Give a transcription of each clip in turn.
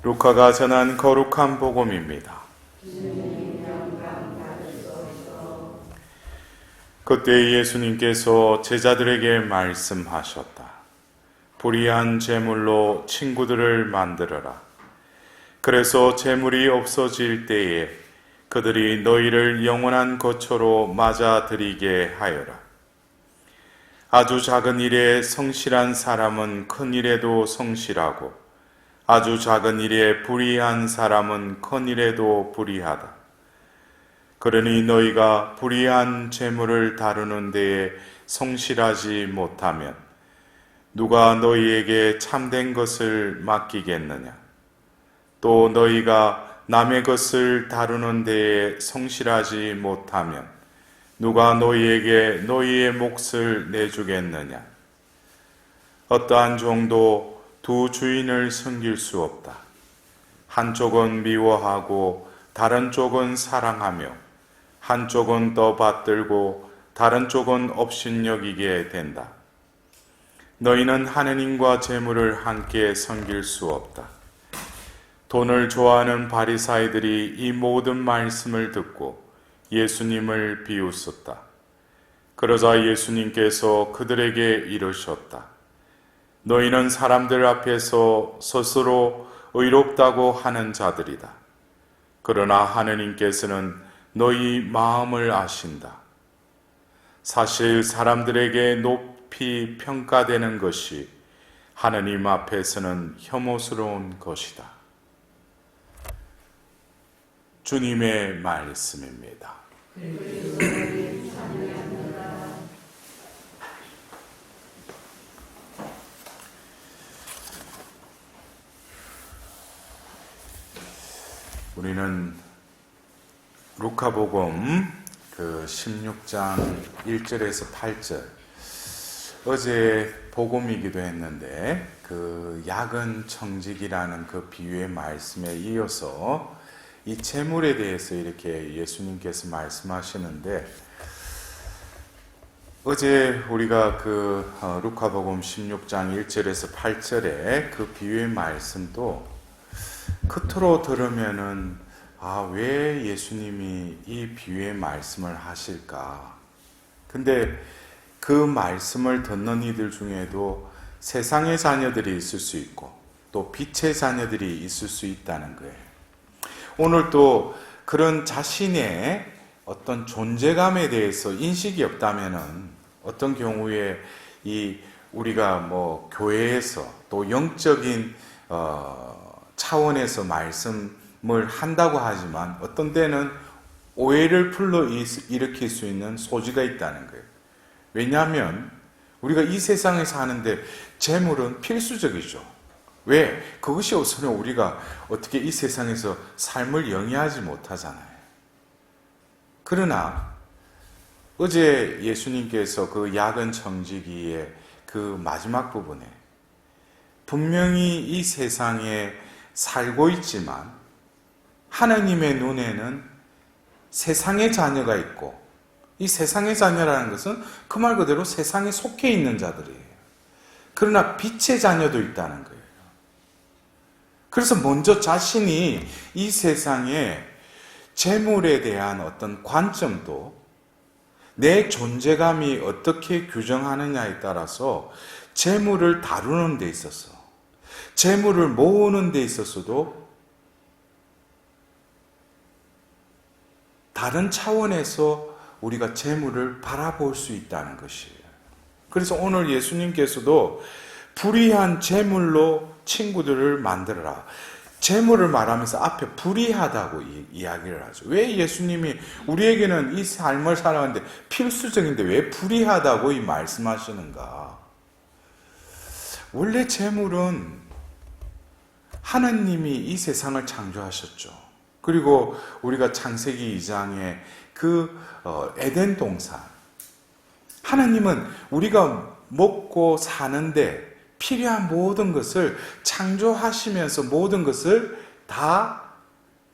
루카가 전한 거룩한 복음입니다. 그때 예수님께서 제자들에게 말씀하셨다. 불의한 재물로 친구들을 만들어라. 그래서 재물이 없어질 때에 그들이 너희를 영원한 거처로 맞아들이게 하여라. 아주 작은 일에 성실한 사람은 큰 일에도 성실하고 아주 작은 일에 불의한 사람은 큰 일에도 불의하다. 그러니 너희가 불의한 재물을 다루는 데에 성실하지 못하면 누가 너희에게 참된 것을 맡기겠느냐? 또 너희가 남의 것을 다루는 데에 성실하지 못하면 누가 너희에게 너희의 몫을 내주겠느냐? 어떠한 종도 두 주인을 섬길 수 없다. 한쪽은 미워하고 다른 쪽은 사랑하며 한쪽은 더 받들고 다른 쪽은 업신여기게 된다. 너희는 하느님과 재물을 함께 섬길 수 없다. 돈을 좋아하는 바리사이들이 이 모든 말씀을 듣고 예수님을 비웃었다. 그러자 예수님께서 그들에게 이르셨다. 너희는 사람들 앞에서 스스로 의롭다고 하는 자들이다. 그러나 하느님께서는 너희 마음을 아신다. 사실 사람들에게 높이 평가되는 것이 하느님 앞에서는 혐오스러운 것이다. 주님의 말씀입니다. 우리는 루카복음 16장 1절에서 8절 어제 복음이기도 했는데 그 야근 청직이라는 그 비유의 말씀에 이어서 이 재물에 대해서 이렇게 예수님께서 말씀하시는데 어제 우리가 루카복음 16장 1절에서 8절에 그 비유의 말씀도 끝으로 들으면은 왜 예수님이 이 비유의 말씀을 하실까? 근데 그 말씀을 듣는 이들 중에도 세상의 자녀들이 있을 수 있고 또 빛의 자녀들이 있을 수 있다는 거예요. 오늘 또 그런 자신의 어떤 존재감에 대해서 인식이 없다면은 어떤 경우에 우리가 교회에서 또 영적인 차원에서 말씀을 한다고 하지만 어떤 때는 오해를 불러일으킬 수 있는 소지가 있다는 거예요. 왜냐하면 우리가 이 세상에 사는데 재물은 필수적이죠. 왜? 그것이 없으면 우리가 어떻게 이 세상에서 삶을 영위하지 못하잖아요. 그러나 어제 예수님께서 그 야근 청지기의 그 마지막 부분에 분명히 이 세상에 살고 있지만 하나님의 눈에는 세상의 자녀가 있고 이 세상의 자녀라는 것은 그 말 그대로 세상에 속해 있는 자들이에요. 그러나 빛의 자녀도 있다는 거예요. 그래서 먼저 자신이 이 세상에 재물에 대한 어떤 관점도 내 존재감이 어떻게 규정하느냐에 따라서 재물을 다루는 데 있어서 재물을 모으는 데 있어서도 다른 차원에서 우리가 재물을 바라볼 수 있다는 것이에요. 그래서 오늘 예수님께서도 불의한 재물로 친구들을 만들어라. 재물을 말하면서 앞에 불의하다고 이야기를 하죠. 왜 예수님이 우리에게는 이 삶을 살아가는데 필수적인데 왜 불의하다고 이 말씀하시는가? 원래 재물은 하나님이 이 세상을 창조하셨죠. 그리고 우리가 창세기 2장에 에덴 동산, 하나님은 우리가 먹고 사는데 필요한 모든 것을 창조하시면서 모든 것을 다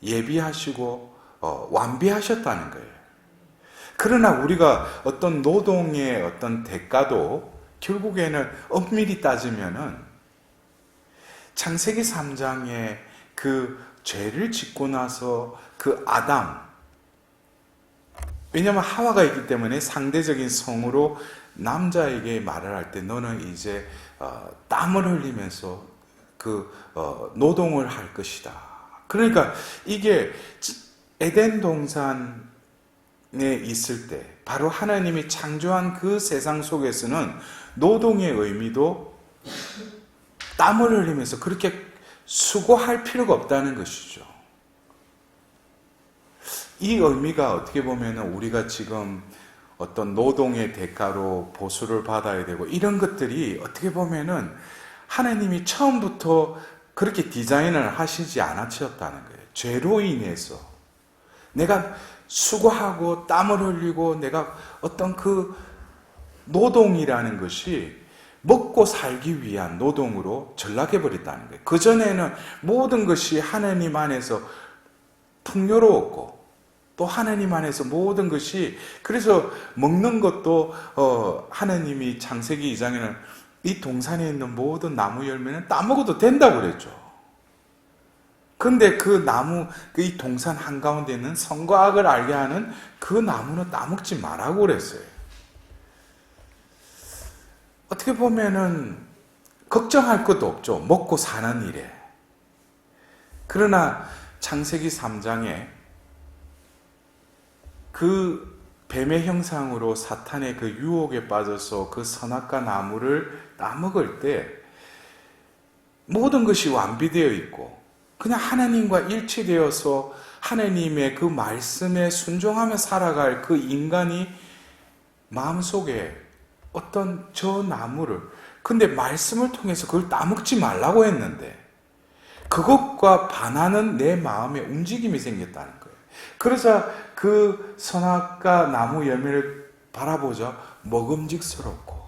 예비하시고 완비하셨다는 거예요. 그러나 우리가 어떤 노동의 어떤 대가도 결국에는 엄밀히 따지면은 창세기 3장의 그 죄를 짓고 나서 그 아담, 왜냐하면 하와가 있기 때문에 상대적인 성으로 남자에게 말을 할 때 너는 이제 땀을 흘리면서 노동을 할 것이다. 그러니까 이게 에덴 동산에 있을 때 바로 하나님이 창조한 그 세상 속에서는 노동의 의미도 땀을 흘리면서 그렇게 수고할 필요가 없다는 것이죠. 이 의미가 어떻게 보면 우리가 지금 어떤 노동의 대가로 보수를 받아야 되고 이런 것들이 어떻게 보면은 하나님이 처음부터 그렇게 디자인을 하시지 않으셨다는 거예요. 죄로 인해서 내가 수고하고 땀을 흘리고 내가 어떤 그 노동이라는 것이 먹고 살기 위한 노동으로 전락해버렸다는 거예요. 그전에는 모든 것이 하나님 안에서 풍요로웠고 또 하나님 안에서 모든 것이, 그래서 먹는 것도 하나님이 창세기 2장에는 이 동산에 있는 모든 나무 열매는 따먹어도 된다고 그랬죠. 근데 그 나무, 이 동산 한가운데 있는 선과 악을 알게 하는 그 나무는 따먹지 말라고 그랬어요. 어떻게 보면은 걱정할 것도 없죠. 먹고 사는 일에. 그러나 창세기 3장에 그 뱀의 형상으로 사탄의 그 유혹에 빠져서 그 선악과 나무를 따먹을 때 모든 것이 완비되어 있고 그냥 하나님과 일치되어서 하나님의 그 말씀에 순종하며 살아갈 그 인간이 마음속에 어떤 저 나무를, 근데 말씀을 통해서 그걸 따먹지 말라고 했는데 그것과 반하는 내 마음의 움직임이 생겼다는 거예요. 그래서 그 선악과 나무 열매를 바라보자 먹음직스럽고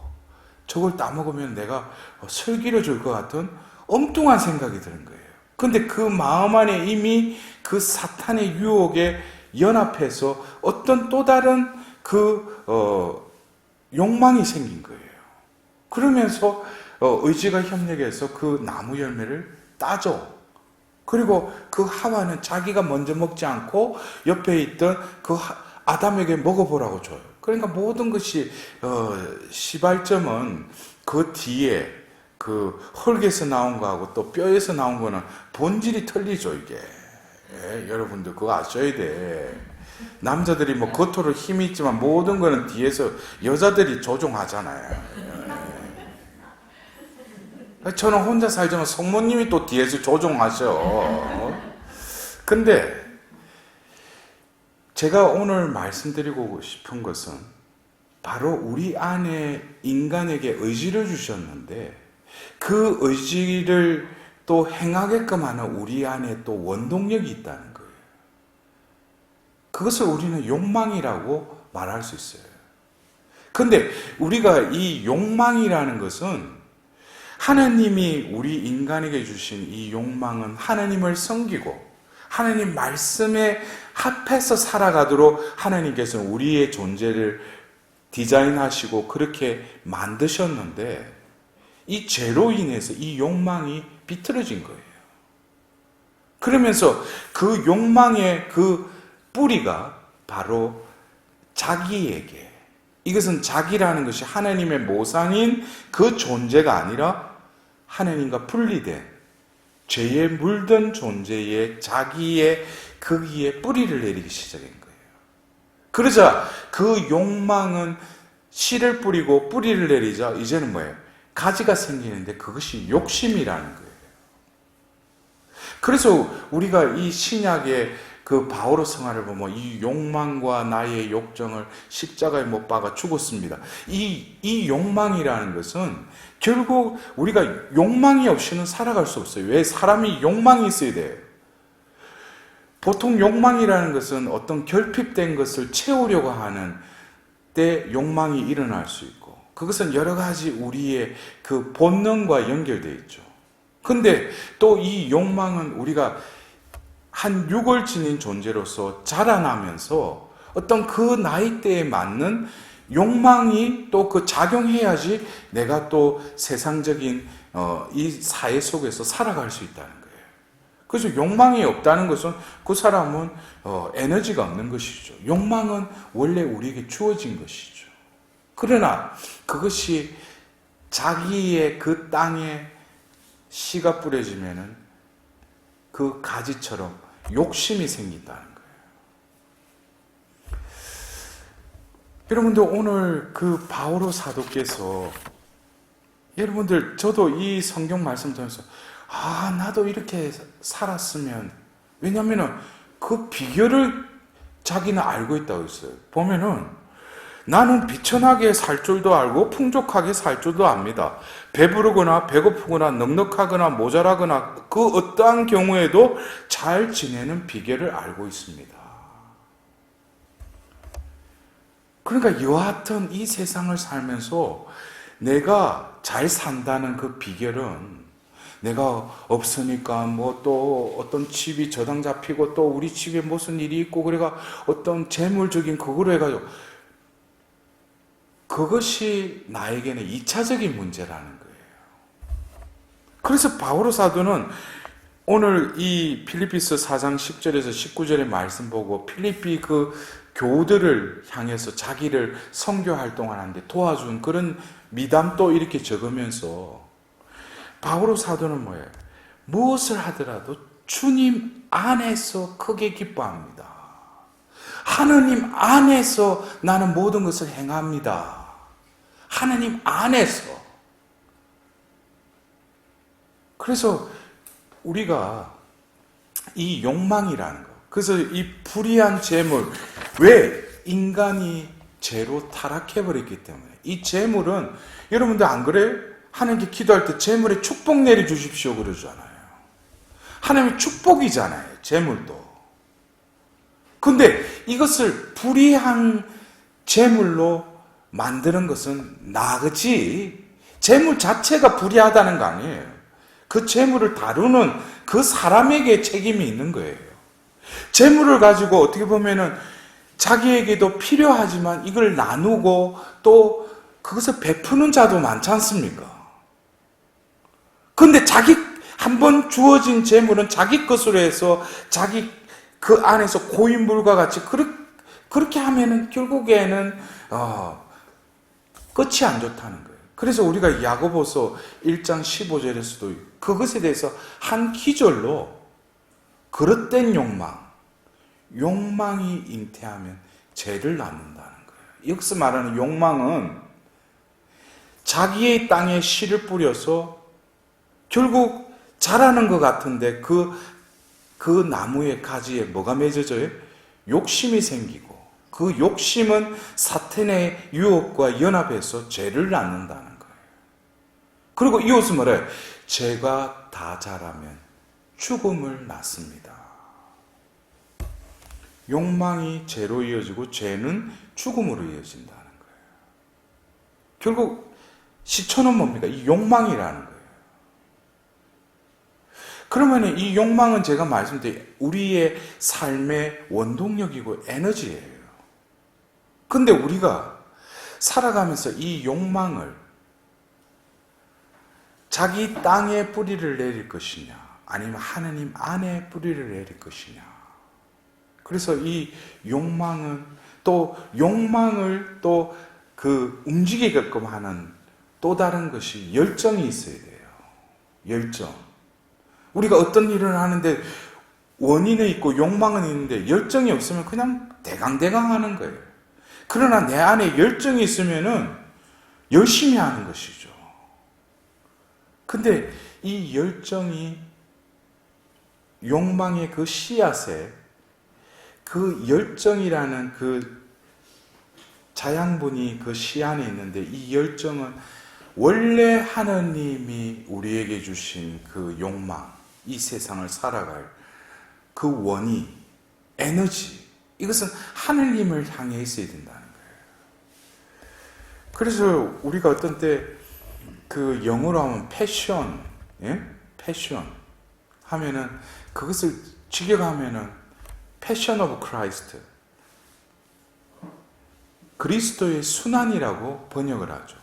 저걸 따먹으면 내가 슬기를 줄 것 같은 엉뚱한 생각이 드는 거예요. 근데 그 마음 안에 이미 그 사탄의 유혹에 연합해서 어떤 또 다른 욕망이 생긴 거예요. 그러면서 의지가 협력해서 그 나무 열매를 따줘. 그리고 그 하와는 자기가 먼저 먹지 않고 옆에 있던 그 아담에게 먹어보라고 줘요. 그러니까 모든 것이 시발점은 그 뒤에 그 흙에서 나온 거하고 또 뼈에서 나온 거는 본질이 틀리죠, 이게. 예, 여러분들 그거 아셔야 돼. 남자들이 뭐 겉으로 힘이 있지만 모든 거는 뒤에서 여자들이 조종하잖아요. 저는 혼자 살지만 성모님이 또 뒤에서 조종하셔. 근데 제가 오늘 말씀드리고 싶은 것은 바로 우리 안에 인간에게 의지를 주셨는데 그 의지를 또 행하게끔 하는 우리 안에 또 원동력이 있다는 거예요. 그것을 우리는 욕망이라고 말할 수 있어요. 근데 우리가 이 욕망이라는 것은 하나님이 우리 인간에게 주신 이 욕망은 하나님을 섬기고 하나님 말씀에 합해서 살아가도록 하나님께서는 우리의 존재를 디자인하시고 그렇게 만드셨는데 이 죄로 인해서 이 욕망이 비틀어진 거예요. 그러면서 그 욕망의 그 뿌리가 바로 자기에게, 이것은 자기라는 것이 하나님의 모상인 그 존재가 아니라 하나님과 분리된 죄에 물든 존재의 자기의 거기에 뿌리를 내리기 시작한 거예요. 그러자 그 욕망은 씨를 뿌리고 뿌리를 내리자 이제는 뭐예요? 가지가 생기는데 그것이 욕심이라는 거예요. 그래서 우리가 이 신약의 그 바오로 성화를 보면 이 욕망과 나의 욕정을 십자가에 못 박아 죽었습니다. 이 욕망이라는 것은 결국 우리가 욕망이 없이는 살아갈 수 없어요. 왜? 사람이 욕망이 있어야 돼요. 보통 욕망이라는 것은 어떤 결핍된 것을 채우려고 하는 때 욕망이 일어날 수 있고 그것은 여러 가지 우리의 그 본능과 연결되어 있죠. 근데 또 이 욕망은 우리가 한 육을 지닌 존재로서 자라나면서 어떤 그 나이대에 맞는 욕망이 또 그 작용해야지 내가 또 세상적인 이 사회 속에서 살아갈 수 있다는 거예요. 그래서 욕망이 없다는 것은 그 사람은 에너지가 없는 것이죠. 욕망은 원래 우리에게 주어진 것이죠. 그러나 그것이 자기의 그 땅에 씨가 뿌려지면은 그 가지처럼 욕심이 생긴다는 거예요. 여러분들 오늘 그 바오로 사도께서 여러분들 저도 이 성경 말씀 통해서 나도 이렇게 살았으면, 왜냐면은 그 비결을 자기는 알고 있다고 했어요. 보면은 나는 비천하게 살 줄도 알고 풍족하게 살 줄도 압니다. 배부르거나 배고프거나 넉넉하거나 모자라거나 그 어떠한 경우에도 잘 지내는 비결을 알고 있습니다. 그러니까 여하튼 이 세상을 살면서 내가 잘 산다는 그 비결은 내가 없으니까 뭐 또 어떤 집이 저당 잡히고 또 우리 집에 무슨 일이 있고 그래가 어떤 재물적인 그거로 해가지고 그것이 나에게는 2차적인 문제라는 거예요. 그래서 바오로 사도는 오늘 이 필리피서 4장 10절에서 19절의 말씀 보고 필리피 그 교우들을 향해서 자기를 선교 활동하는데 도와준 그런 미담도 이렇게 적으면서 바오로 사도는 뭐예요? 무엇을 하더라도 주님 안에서 크게 기뻐합니다. 하느님 안에서 나는 모든 것을 행합니다. 하느님 안에서. 그래서 우리가 이 욕망이라는 거, 그래서 이 불의한 재물, 왜? 인간이 죄로 타락해버렸기 때문에. 이 재물은 여러분들 안 그래요? 하나님께 기도할 때 재물에 축복 내려주십시오 그러잖아요. 하나님의 축복이잖아요, 재물도. 근데 이것을 불의한 재물로 만드는 것은 나그지 재물 자체가 불의하다는 거 아니에요. 그 재물을 다루는 그 사람에게 책임이 있는 거예요. 재물을 가지고 어떻게 보면은 자기에게도 필요하지만 이걸 나누고 또 그것을 베푸는 자도 많지 않습니까? 근데 자기 한번 주어진 재물은 자기 것으로 해서 자기 그 안에서 고인물과 같이 그렇게 하면은 결국에는 끝이 안 좋다는 거예요. 그래서 우리가 야고보서 1장 15절에서도 그것에 대해서 한 기절로 그릇된 욕망이 잉태하면 죄를 낳는다는 거예요. 여기서 말하는 욕망은 자기의 땅에 씨를 뿌려서 결국 자라는 것 같은데 그 나무의 가지에 뭐가 맺어져요? 욕심이 생기고 그 욕심은 사탄의 유혹과 연합해서 죄를 낳는다는 거예요. 그리고 이것은 뭐래요? 죄가 다 자라면 죽음을 낳습니다. 욕망이 죄로 이어지고 죄는 죽음으로 이어진다는 거예요. 결국 시초는 뭡니까? 이 욕망이라는 거예요. 그러면 이 욕망은 제가 말씀드린 우리의 삶의 원동력이고 에너지예요. 근데 우리가 살아가면서 이 욕망을 자기 땅에 뿌리를 내릴 것이냐 아니면 하느님 안에 뿌리를 내릴 것이냐. 그래서 이 욕망은 또 욕망을 또 그 움직이게끔 하는 또 다른 것이 열정이 있어야 돼요. 열정. 우리가 어떤 일을 하는데 원인은 있고 욕망은 있는데 열정이 없으면 그냥 대강대강 하는 거예요. 그러나 내 안에 열정이 있으면은 열심히 하는 것이죠. 근데 이 열정이 욕망의 그 씨앗에 그 열정이라는 그 자양분이 그 씨 안에 있는데 이 열정은 원래 하나님이 우리에게 주신 그 욕망, 이 세상을 살아갈 그 원이, 에너지, 이것은 하느님을 향해 있어야 된다는 거예요. 그래서 우리가 어떤 때 그 영어로 하면 패션, 패션 하면은 그것을 직역하면은 패션 오브 크라이스트, 그리스도의 순환이라고 번역을 하죠.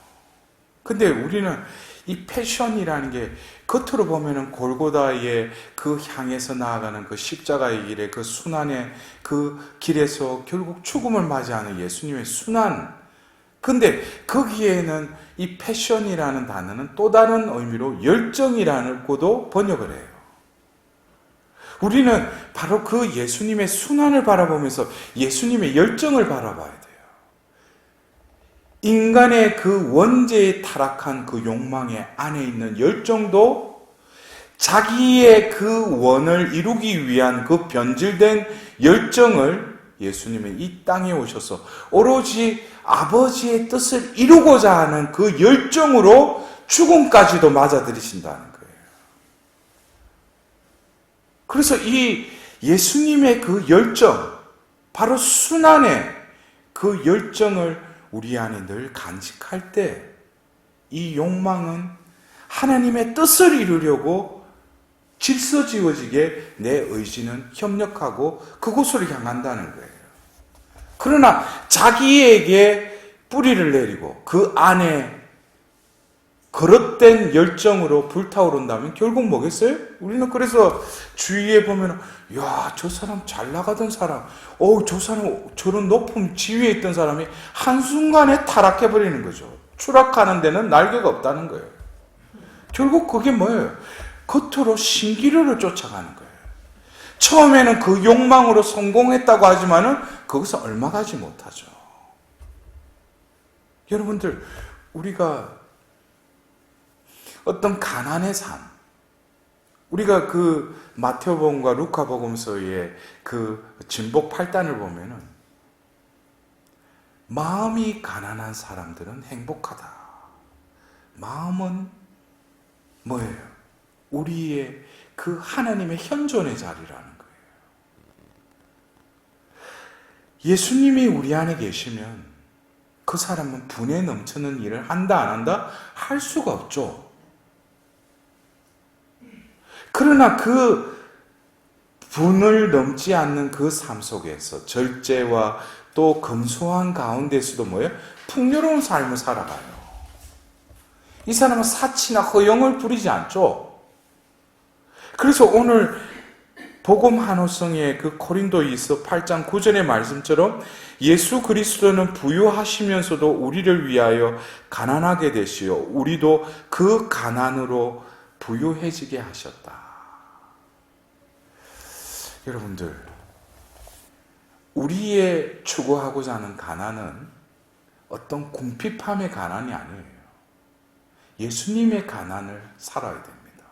근데 우리는 이 패션이라는 게 겉으로 보면은 골고다의 그 향해서 나아가는 그 십자가의 길에 그 순환의 그 길에서 결국 죽음을 맞이하는 예수님의 순환. 근데 거기에는 이 패션이라는 단어는 또 다른 의미로 열정이라고도 번역을 해요. 우리는 바로 그 예수님의 순환을 바라보면서 예수님의 열정을 바라봐야 돼요. 인간의 그 원죄에 타락한 그 욕망의 안에 있는 열정도 자기의 그 원을 이루기 위한 그 변질된 열정을 예수님은 이 땅에 오셔서 오로지 아버지의 뜻을 이루고자 하는 그 열정으로 죽음까지도 맞아들이신다는 거예요. 그래서 이 예수님의 그 열정, 바로 순환의 그 열정을 우리 안에 늘 간직할 때 이 욕망은 하나님의 뜻을 이루려고 질서지어지게 내 의지는 협력하고 그곳으로 향한다는 거예요. 그러나 자기에게 뿌리를 내리고 그 안에 거릇된 열정으로 불타오른다면 결국 뭐겠어요? 우리는 그래서 주위에 보면 야, 저 사람 잘 나가던 사람, 저 사람 저런 높은 지위에 있던 사람이 한순간에 타락해버리는 거죠. 추락하는 데는 날개가 없다는 거예요. 결국 그게 뭐예요? 겉으로 신기루를 쫓아가는 거예요. 처음에는 그 욕망으로 성공했다고 하지만은 거기서 얼마 가지 못하죠. 여러분들, 우리가 어떤 가난의 삶, 우리가 그 마태복음과 루카복음서의 그 진복 8단을 보면은 마음이 가난한 사람들은 행복하다. 마음은 뭐예요? 우리의 그 하나님의 현존의 자리라는 거예요. 예수님이 우리 안에 계시면 그 사람은 분에 넘치는 일을 한다 안 한다? 할 수가 없죠. 그러나 그 분을 넘지 않는 그 삶 속에서 절제와 또 검소한 가운데서도 뭐예요? 풍요로운 삶을 살아가요. 이 사람은 사치나 허영을 부리지 않죠. 그래서 오늘 복음 한호성의 그 고린도이서 8장 9절의 말씀처럼 예수 그리스도는 부유하시면서도 우리를 위하여 가난하게 되시어 우리도 그 가난으로 부유해지게 하셨다. 여러분들, 우리의 추구하고자 하는 가난은 어떤 궁핍함의 가난이 아니에요. 예수님의 가난을 살아야 됩니다.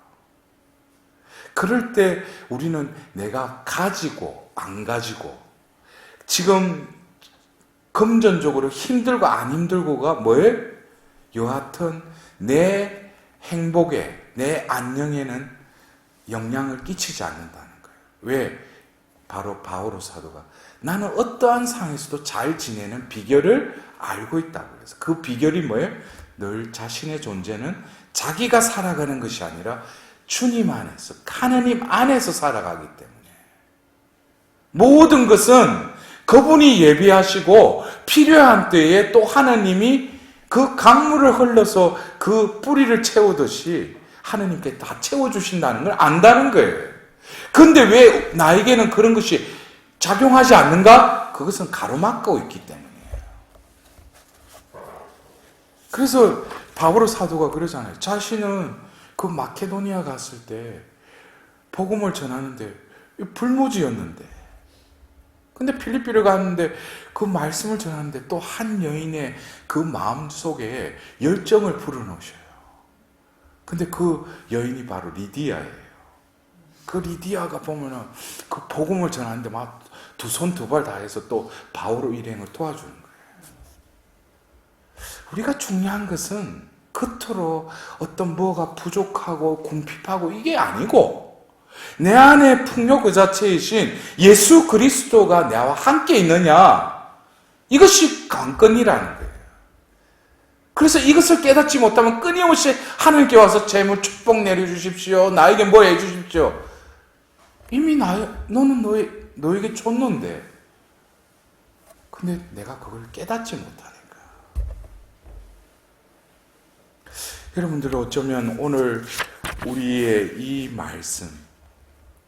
그럴 때 우리는 내가 가지고 안 가지고 지금 금전적으로 힘들고 안 힘들고가 뭐예요? 여하튼 내 행복에, 내 안녕에는 영향을 끼치지 않는다는 거예요. 왜? 바로 바오로 사도가 나는 어떠한 상황에서도 잘 지내는 비결을 알고 있다고 해서 그 비결이 뭐예요? 늘 자신의 존재는 자기가 살아가는 것이 아니라 주님 안에서, 하나님 안에서 살아가기 때문에 모든 것은 그분이 예비하시고 필요한 때에 또 하나님이 그 강물을 흘러서 그 뿌리를 채우듯이 하나님께 다 채워주신다는 걸 안다는 거예요. 그런데 왜 나에게는 그런 것이 작용하지 않는가? 그것은 가로막고 있기 때문이에요. 그래서 바오로 사도가 그러잖아요. 자신은 그 마케도니아 갔을 때 복음을 전하는데 불모지였는데 근데 필리핀을 갔는데 그 말씀을 전하는데 또 한 여인의 그 마음 속에 열정을 불어넣으셔요. 근데 그 여인이 바로 리디아예요. 그 리디아가 보면은 그 복음을 전하는데 막 두 손 두 발 다해서 또 바오로 일행을 도와주는 거예요. 우리가 중요한 것은 겉으로 어떤 뭐가 부족하고 궁핍하고 이게 아니고 내 안에 풍요 그 자체이신 예수 그리스도가 나와 함께 있느냐, 이것이 관건이라는 거예요. 그래서 이것을 깨닫지 못하면 끊임없이 하늘께 와서 재물 축복 내려주십시오, 나에게 뭐 해주십시오. 이미 너는 너에게 줬는데 근데 내가 그걸 깨닫지 못하니까. 여러분들 어쩌면 오늘 우리의 이 말씀,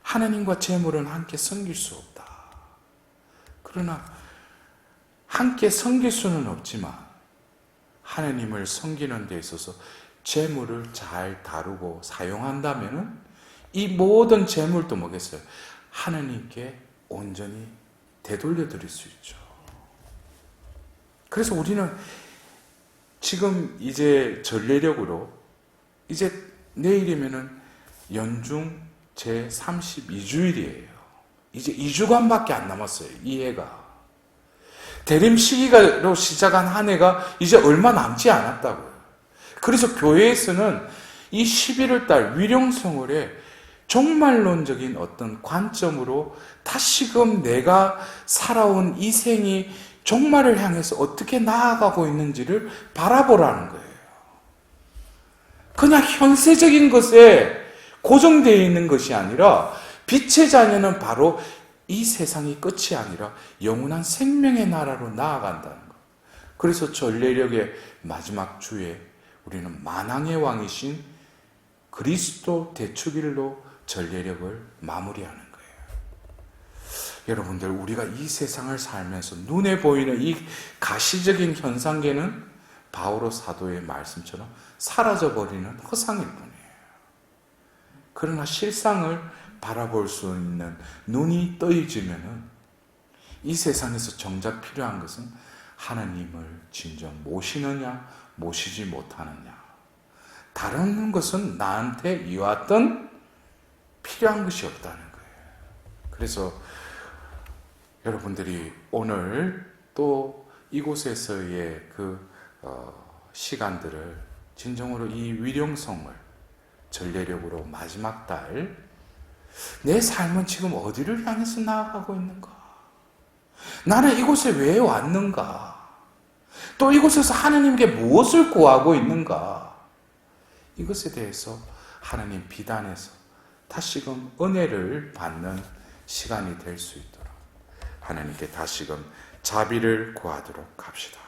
하나님과 재물은 함께 섬길 수 없다. 그러나 함께 섬길 수는 없지만 하나님을 섬기는 데 있어서 재물을 잘 다루고 사용한다면 이 모든 재물도 뭐겠어요? 하나님께 온전히 되돌려 드릴 수 있죠. 그래서 우리는 지금 이제 전례력으로 이제 내일이면은 연중 제 32주일이에요. 이제 2주간밖에 안 남았어요. 이 해가. 대림 시기로 시작한 한 해가 이제 얼마 남지 않았다고요. 그래서 교회에서는 이 11월 달 위령성월에 종말론적인 어떤 관점으로 다시금 내가 살아온 이 생이 종말을 향해서 어떻게 나아가고 있는지를 바라보라는 거예요. 그냥 현세적인 것에 고정되어 있는 것이 아니라 빛의 자녀는 바로 이 세상이 끝이 아니라 영원한 생명의 나라로 나아간다는 것. 그래서 전례력의 마지막 주에 우리는 만왕의 왕이신 그리스도 대축일로 전례력을 마무리하는 거예요. 여러분들, 우리가 이 세상을 살면서 눈에 보이는 이 가시적인 현상계는 바오로 사도의 말씀처럼 사라져버리는 허상일 뿐이에요. 그러나 실상을 바라볼 수 있는 눈이 떠있으면 이 세상에서 정작 필요한 것은 하나님을 진정 모시느냐 모시지 못하느냐, 다른 것은 나한테 이왔던 필요한 것이 없다는 거예요. 그래서 여러분들이 오늘 또 이곳에서의 시간들을 진정으로 이 위령성을 전례력으로 마지막 달, 내 삶은 지금 어디를 향해서 나아가고 있는가? 나는 이곳에 왜 왔는가? 또 이곳에서 하나님께 무엇을 구하고 있는가? 이것에 대해서 하나님 비단에서 다시금 은혜를 받는 시간이 될 수 있도록 하나님께 다시금 자비를 구하도록 합시다.